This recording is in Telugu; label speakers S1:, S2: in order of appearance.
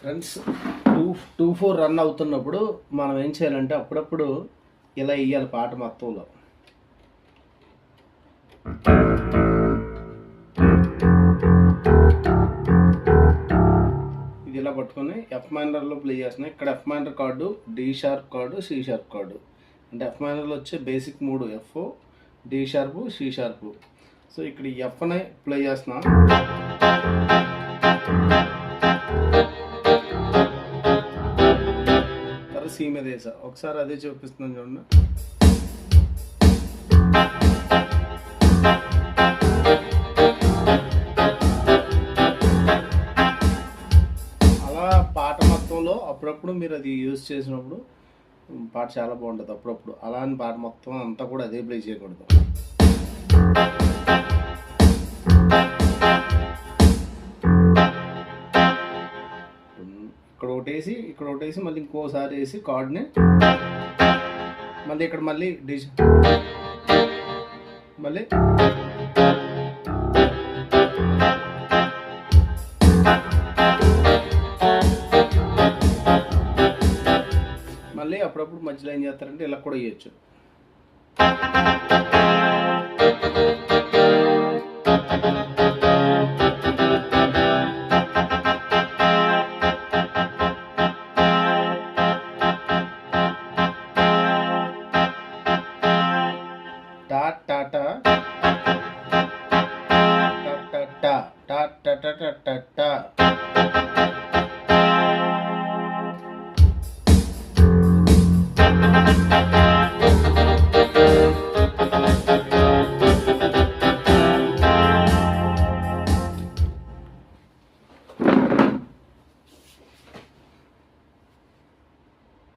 S1: ఫ్రెండ్స్ 2-4 రన్ అవుతున్నప్పుడు మనం ఏం చేయాలంటే అప్పుడప్పుడు ఇలా ఇయ్యాలి పాట మొత్తంలో. ఇది ఇలా పట్టుకొని ఎఫ్ మైనర్లో ప్లే చేస్తున్నాయి. ఇక్కడ F minor chord, D sharp chord, C sharp chord. అంటే ఎఫ్ మైనర్లో వచ్చే basic 3 F, D sharp, C sharp. So ఇక్కడ ఎఫ్ అనే ప్లే చేస్తున్నా. తర్వాత సి మీద వేసా. ఒకసారి అదే చూపిస్తున్నాను చూడండి. అలా పాట మొత్తంలో అప్పుడప్పుడు మీరు అది యూజ్ చేసినప్పుడు పాట చాలా బాగుంటుంది. అప్పుడప్పుడు అలా అని పాట మొత్తం అంతా కూడా అదే ప్లే చేయకూడదు. ఇక్కడ ఒకటేసి మళ్ళీ ఇంకోసారి వేసి కార్డ్ని మళ్ళీ ఇక్కడ మళ్ళీ మళ్ళీ మళ్ళీ అప్పుడప్పుడు మధ్యలో ఏం చేస్తారంటే ఇలా కూడా వేయచ్చు. టా టా టా టా టా టా టా టా టా టా.